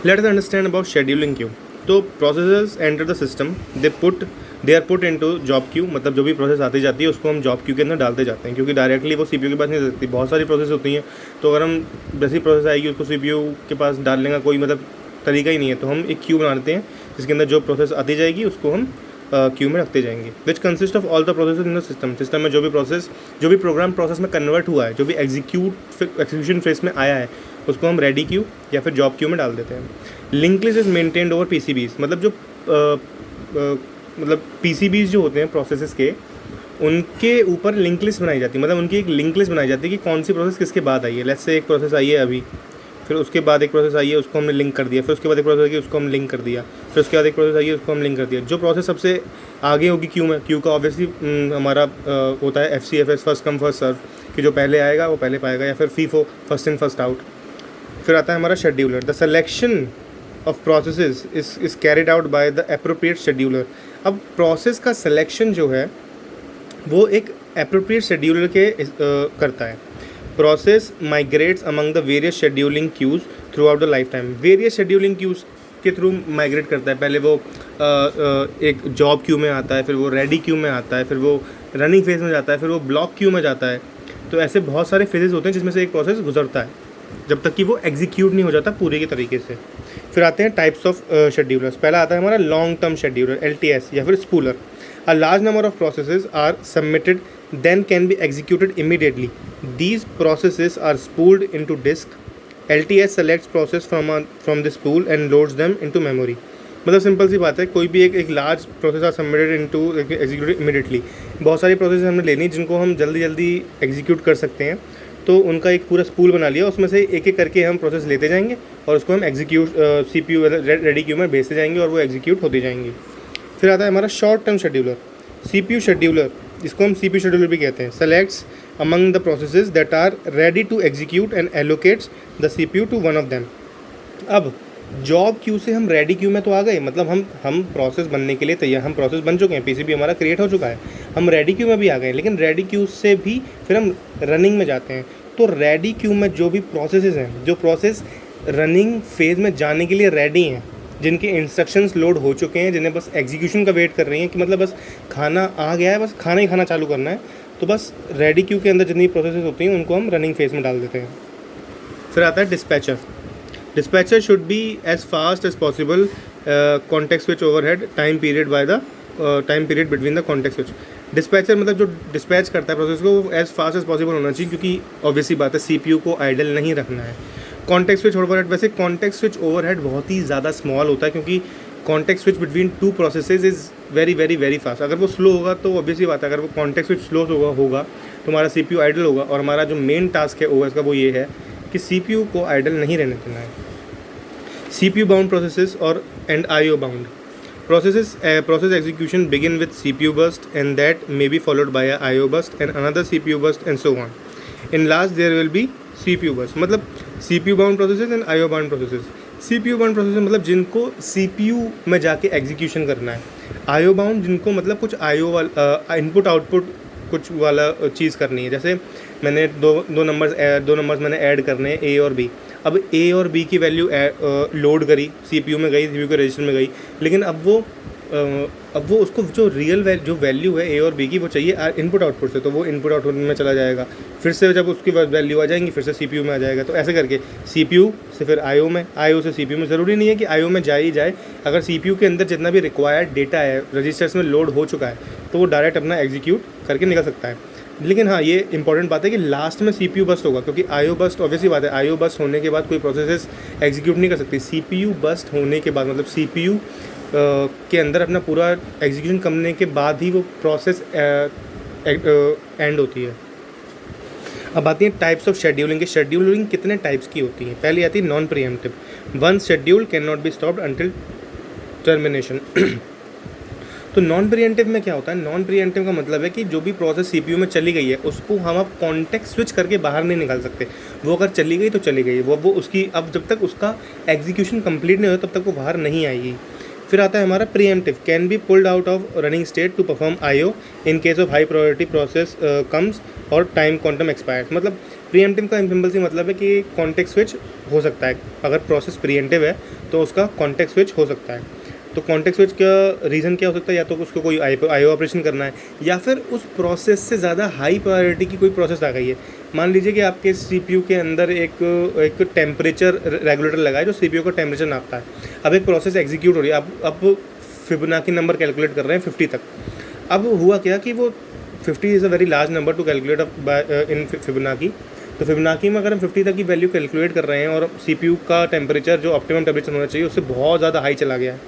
Late us understand about scheduling queue. तो processors enter the system, they are put into job queue, मतलब जो भी process आती जाती है उसको हम जॉब क्यू के अंदर डालते जाते हैं, क्योंकि डायरेक्टली वो सीपीयू के पास नहीं जा सकती, बहुत सारी प्रोसेस होती हैं। तो अगर हम जैसी प्रोसेस आएगी उसको सीपीयू के पास डालने का कोई मतलब तरीका ही नहीं है, तो हम एक क्यू बना देते हैं जिसके अंदर जो प्रोसेस आती जाएगी उसको हम क्यू में रखते जाएंगे। Which consist of all the process in the system में जो भी प्रोग्राम प्रोसेस में कन्वर्ट हुआ है, जो भी एग्जीक्यूशन फेस में आया है, उसको हम रेडी क्यू या फिर जॉब क्यू में डाल देते हैं। Link list is maintained over PCBs, मतलब जो पीसीबीज जो होते हैं प्रोसेसेस के, उनके ऊपर लिंक लिस्ट बनाई जाती है, मतलब उनकी एक लिंक लिस्ट बनाई जाती है कि कौन सी प्रोसेस किसके बाद आई है। लेट्स से एक प्रोसेस आई है अभी, फिर उसके बाद एक प्रोसेस आई है उसको हमने लिंक कर दिया, फिर उसके बाद एक प्रोसेस आई है उसको हम लिंक कर दिया, फिर उसके बाद एक प्रोसेस आई है उसको हम लिंक कर दिया। जो प्रोसेस सबसे आगे होगी क्यू में, क्यू का ऑब्वियसली हमारा होता है FCFS, first come first serve, कि जो पहले आएगा वो पहले पाएगा, या फिर FIFO, first in first out. फिर आता है हमारा scheduler. The selection of processes is carried out by the appropriate scheduler. अब प्रोसेस का सिलेक्शन जो है वो एक एप्रोप्रिएट शेड्यूलर के करता है। Process migrates among the various scheduling queues throughout the lifetime. Various scheduling queues के थ्रू माइग्रेट करता है। पहले वो एक जॉब क्यू में आता है, फिर वो रेडी क्यू में आता है, फिर वो रनिंग फेज में जाता है, फिर वो ब्लॉक क्यू में जाता है। तो ऐसे बहुत सारे फेजेस होते हैं जिसमें से एक प्रोसेस गुजरता है जब तक कि वो एग्जीक्यूट नहीं हो जाता पूरे के तरीके से। फिर आते हैं टाइप्स ऑफ शेड्यूलर्स। पहला आता है हमारा लॉन्ग टर्म शेड्यूलर, LTS, या फिर spooler. A large number of processes are submitted then can be executed immediately. These processes are spooled into disk. LTS selects process from the spool and loads them into memory. मतलब simple सी बात है, कोई भी एक large process are submitted into executed immediately. बहुत सारी process हमने लेनी जिनको हम जल्दी एग्जीक्यूट कर सकते हैं, तो उनका एक पूरा स्पूल बना लिया, उसमें से एक एक करके हम प्रोसेस लेते जाएंगे और उसको हम एग्जीक्यूट CPU रेडी क्यू में भेजते जाएंगे और वो एग्जीक्यूट होते जाएंगे। फिर आता है हमारा short term scheduler, CPU scheduler, जिसको हम CPU शेड्यूलर भी कहते हैं। Selects among the processes that are ready to execute and allocates the CPU to one of them. अब जॉब क्यू से हम रेडी क्यू में तो आ गए, मतलब हम प्रोसेस बनने के लिए तैयार, हम प्रोसेस बन चुके हैं, PCB हमारा क्रिएट हो चुका है, हम रेडी क्यू में भी आ गए। लेकिन रेडी क्यू से भी फिर हम रनिंग में जाते हैं। तो रेडी क्यू में जो भी प्रोसेसेस हैं, जो प्रोसेस रनिंग फेज में जाने के लिए रेडी हैं, जिनके इंस्ट्रक्शंस लोड हो चुके हैं, जिन्हें बस एग्जीक्यूशन का वेट कर रही हैं कि मतलब बस खाना आ गया है, बस खाना ही खाना चालू करना है, तो बस रेडी क्यू के अंदर जितनी प्रोसेसेस होती हैं उनको हम रनिंग फेज में डाल देते हैं। फिर आता है dispatcher. Dispatcher should be as fast as possible context switch overhead time period by the time period between the context switch. Dispatcher मतलब जो डिस्पैच करता है प्रोसेस को, वो एज फास्ट एज पॉसिबल होना चाहिए, क्योंकि ऑब्वियसली बात है CPU को आइडल नहीं रखना है। कॉन्टेक्स्ट स्विच ओवरहेड, वैसे कॉन्टेक्स्ट स्विच ओवरहेड बहुत ही ज़्यादा स्मॉल होता है, क्योंकि context switch between two processes is very fast. अगर वो स्लो होगा तो ऑब्वियसली बात है, अगर वो कॉन्टेक्स्ट स्विच स्लो होगा तो हमारा CPU आइडल होगा, और हमारा जो मेन टास्क है OS का वो ये है कि CPU को आइडल नहीं रहने देना है। CPU बाउंड प्रोसेसेस और and IO bound process execution begin with CPU burst and that may be followed by a IO burst and another CPU burst and so on. In last there will be CPU burst, मतलब CPU bound processes and IO bound processes. CPU bound processes मतलब जिनको CPU में जाके execution करना है, IO bound जिनको मतलब कुछ IO वाला इनपुट आउटपुट कुछ वाला चीज़ करनी है। जैसे मैंने दो नंबर्स मैंने ऐड करने हैं, A और B। अब A और B की वैल्यू लोड करी, CPU में गई, CPU के रजिस्टर में गई, लेकिन अब वो उसको जो जो वैल्यू है A और B की वो चाहिए इनपुट आउटपुट से, तो वो इनपुट आउटपुट में चला जाएगा। फिर से जब उसकी वैल्यू आ जाएंगी फिर से CPU में आ जाएगा। तो ऐसे करके CPU से फिर IO में, IO से CPU में। ज़रूरी नहीं है कि IO में जाए ही जाए, अगर CPU के अंदर जितना भी रिक्वायर्ड डेटा है रजिस्टर्स में लोड हो चुका है तो वो डायरेक्ट अपना एग्जीक्यूट करके निकल सकता है। लेकिन हाँ, ये इंपॉर्टेंट बात है कि लास्ट में CPU बस्ट होगा, क्योंकि IO बस्ट ऑब्वियसली बात है, IO बस्ट होने के बाद कोई प्रोसेसेस एग्जीक्यूट नहीं कर सकती। CPU बस्ट होने के बाद मतलब CPU के अंदर अपना पूरा एग्जीक्यूशन करने के बाद ही वो प्रोसेस एंड होती है। अब आती है टाइप्स ऑफ शेड्यूलिंग के। शेड्यूलिंग कितने टाइप्स की होती है? पहली आती है non pre-emptive. One schedule can not be stopped until termination. तो नॉन प्रीएम्प्टिव में क्या होता है? नॉन प्रीएम्प्टिव का मतलब है कि जो भी प्रोसेस CPU में चली गई है उसको हम अब कॉन्टेक्स्ट स्विच करके बाहर नहीं निकाल सकते। वो अगर चली गई तो चली गई, वो उसकी अब जब तक उसका एग्जीक्यूशन कंप्लीट नहीं हो तब तक वो बाहर नहीं आएगी। फिर आता है हमारा preemptive, can be pulled out of running state to perform IO in case of high priority process comes और टाइम क्वांटम एक्सपायर्स। मतलब प्रीएम्प्टिव का सिंपल सी मतलब है कि कॉन्टेक्स्ट स्विच हो सकता है, अगर प्रोसेस प्रीएम्प्टिव है तो उसका कॉन्टेक्स्ट स्विच हो सकता है। तो कॉन्टेक्स्ट स्विच का रीज़न क्या हो सकता है, या तो उसको कोई आईओ ऑपरेशन करना है, या फिर उस प्रोसेस से ज़्यादा हाई प्रायोरिटी की कोई प्रोसेस आ गई है। मान लीजिए कि आपके सीपीयू के अंदर एक टेम्परेचर रेगुलेटर लगा है जो सीपीयू का टेम्परेचर नापता है। अब एक प्रोसेस एग्जीक्यूट हो रही है, अब फिबोनाची नंबर कैलकुलेट कर रहे हैं 50 तक। अब हुआ क्या कि वो 50 is a very large number two calculate in Fibonacci. तो फिबोनाची में अगर हम 50 तक की वैल्यू कैलकुलेट कर रहे हैं और सीपीयू का टेम्परेचर जो ऑप्टिमम टेम्परेचर होना चाहिए उससे बहुत ज़्यादा हाई चला गया है,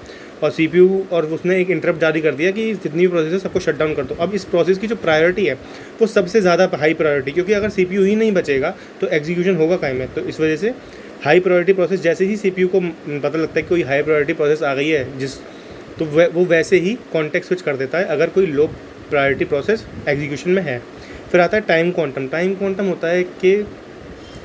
और सीपीयू और उसने एक इंटरप्ट जारी कर दिया कि जितनी भी प्रोसेस है सबको शट डाउन कर दो। अब इस प्रोसेस की जो प्रायोरिटी है वो सबसे ज़्यादा हाई प्रायोरिटी, क्योंकि अगर सीपीयू ही नहीं बचेगा तो एग्जीक्यूशन होगा काहे में। तो इस वजह से हाई प्रायोरिटी प्रोसेस, जैसे ही सीपीयू को पता लगता है कि कोई हाई प्रायोरिटी प्रोसेस आ गई है तो वो वैसे ही कॉन्टेक्स्ट स्विच कर देता है अगर कोई लो प्रायोरिटी प्रोसेस एग्जीक्यूशन में है। फिर आता है टाइम क्वांटम। टाइम क्वांटम होता है कि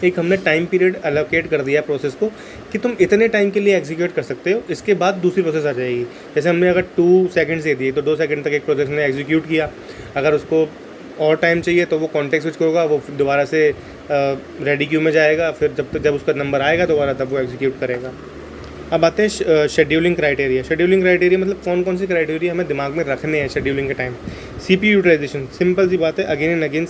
एक हमने टाइम पीरियड एलोकेट कर दिया प्रोसेस को कि तुम इतने टाइम के लिए एग्जीक्यूट कर सकते हो, इसके बाद दूसरी प्रोसेस आ जाएगी। जैसे हमने अगर 2 सेकंड्स दे दिए तो 2 सेकंड तक एक प्रोसेस ने एग्जीक्यूट किया, अगर उसको और टाइम चाहिए तो वो कॉन्टेक्स्ट स्विच होगा, वो दोबारा से रेडी क्यू में जाएगा, फिर जब उसका नंबर आएगा दोबारा तब वो एग्जीक्यूट करेगा। अब आते हैं शेड्यूलिंग क्राइटेरिया। शेड्यूलिंग क्राइटेरिया मतलब कौन कौन से क्राइटेरिया हमें दिमाग में रखने हैं शेड्यूलिंग के टाइम। सीपीयू यूटिलाइजेशन, सिंपल सी बात है, again and again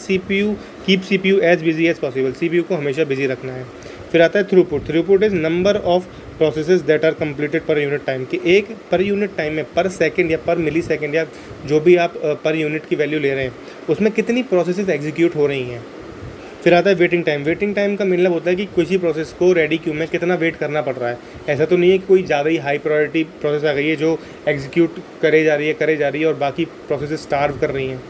keep CPU as busy as possible. CPU को हमेशा बिजी रखना है। फिर आता है throughput. Throughput is number of processes that are completed per unit time, कि एक पर यूनिट टाइम में पर सेकंड या पर मिली सेकंड या जो भी आप पर यूनिट की वैल्यू ले रहे हैं उसमें कितनी प्रोसेसेस एग्जीक्यूट हो रही हैं। फिर आता है वेटिंग टाइम। वेटिंग टाइम का मतलब होता है कि किसी प्रोसेस को रेडी क्यू में कितना वेट करना पड़ रहा है। ऐसा तो नहीं है कि कोई ज़्यादा ही हाई प्रायोरिटी प्रोसेस आ गई है जो एग्जीक्यूट करे जा रही है और बाकी प्रोसेसेस स्टार्व कर रही हैं।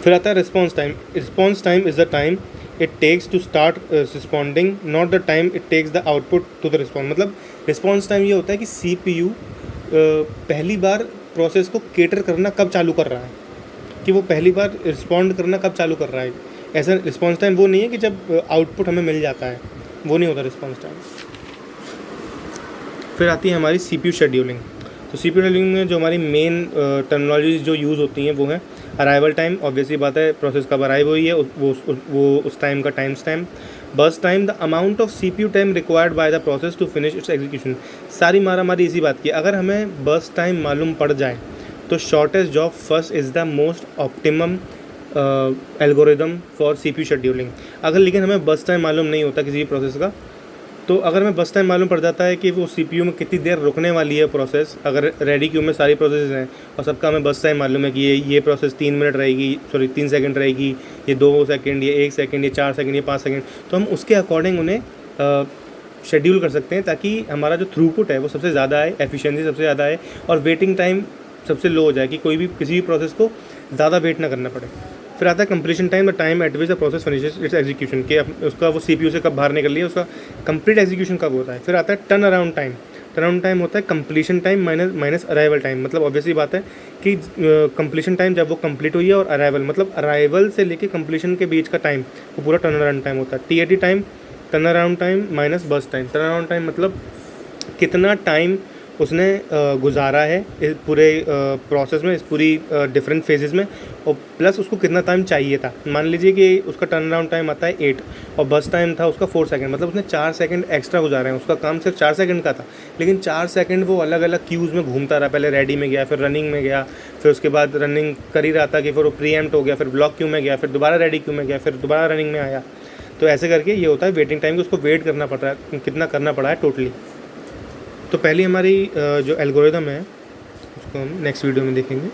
फिर आता है response time. Response time is the time it takes to start responding, not the time it takes the output to the response. मतलब रिस्पॉन्स टाइम ये होता है कि सीपीयू पहली बार प्रोसेस को केटर करना कब चालू कर रहा है, कि वो पहली बार रिस्पॉन्ड करना कब चालू कर रहा है। ऐसा रिस्पॉन्स टाइम वो नहीं है कि जब आउटपुट हमें मिल जाता है, वो नहीं होता रिस्पॉन्स टाइम। फिर आती है हमारी सीपीयू शेड्यूलिंग। तो सीपीयू शेड्यूलिंग में जो हमारी मेन टर्मिनोलॉजी जो यूज़ होती हैं वो है अराइवल टाइम, ऑब्वियसली बात है प्रोसेस कब अराइव हुई है वो उस टाइम का time stamp. Burst time, the amount of CPU time required by the process to finish its execution. सारी मारामारी इसी बात की, अगर हमें बर्स्ट टाइम मालूम पड़ जाए तो shortest job first is the most optimum algorithm for CPU scheduling. अगर लेकिन हमें बस टाइम मालूम नहीं होता किसी भी प्रोसेस का, तो अगर हमें बस टाइम मालूम पड़ जाता है कि वो सीपीयू में कितनी देर रुकने वाली है प्रोसेस, अगर रेडी क्यू में सारी प्रोसेस हैं और सबका हमें बस टाइम मालूम है कि ये प्रोसेस 3 मिनट रहेगी, 3 सेकंड रहेगी, ये 2 सेकंड, ये 1 सेकंड, ये 4 सेकंड, ये 5 सेकंड, तो हम उसके अकॉर्डिंग उन्हें शेड्यूल कर सकते हैं ताकि हमारा जो थ्रूपुट है वो सबसे ज़्यादा आए, एफिशिएंसी सबसे ज़्यादा आए और वेटिंग टाइम सबसे लो हो जाए, कि कोई भी किसी भी प्रोसेस को ज़्यादा वेट ना करना पड़े। फिर आता है completion time, the time eight which the process finishes it's execution, के उसका वो सीपीयू से कब बाहर निकल रही है, उसका कंप्लीट एग्जीक्यूशन कब होता है। फिर आता है turn around time. Turn around time होता है completion time minus arrival time. मतलब ऑब्वियसली बात है कि कंप्लीशन टाइम जब वो कंप्लीट हुई है और अराइवल मतलब अराइवल से लेके कंप्लीशन के बीच का टाइम वो पूरा टर्न अराउंड टाइम होता है। TAT time, turn around time minus burst time. Turn around time मतलब कितना टाइम उसने गुजारा है इस पूरे प्रोसेस में, इस पूरी डिफरेंट फेजेस में, और प्लस उसको कितना टाइम चाहिए था। मान लीजिए कि उसका टर्न अराउंड टाइम आता है 8 और बस टाइम था उसका 4 सेकंड, मतलब उसने 4 सेकंड एक्स्ट्रा गुजारे हैं। उसका काम सिर्फ 4 सेकंड का था, लेकिन 4 सेकंड वो अलग अलग क्यूज़ में घूमता रहा। पहले रेडी में गया, फिर रनिंग में गया, फिर उसके बाद रनिंग कर ही रहा था कि फिर वो प्रीएम्प्ट हो गया, फिर ब्लॉक क्यू में गया, फिर दोबारा रेडी क्यू में गया, फिर दोबारा रनिंग में आया। तो ऐसे करके ये होता है वेटिंग टाइम, कि उसको वेट करना पड़ रहा है, कितना करना पड़ा है टोटली। तो पहली हमारी जो एल्गोरिदम है उसको हम नेक्स्ट वीडियो में देखेंगे।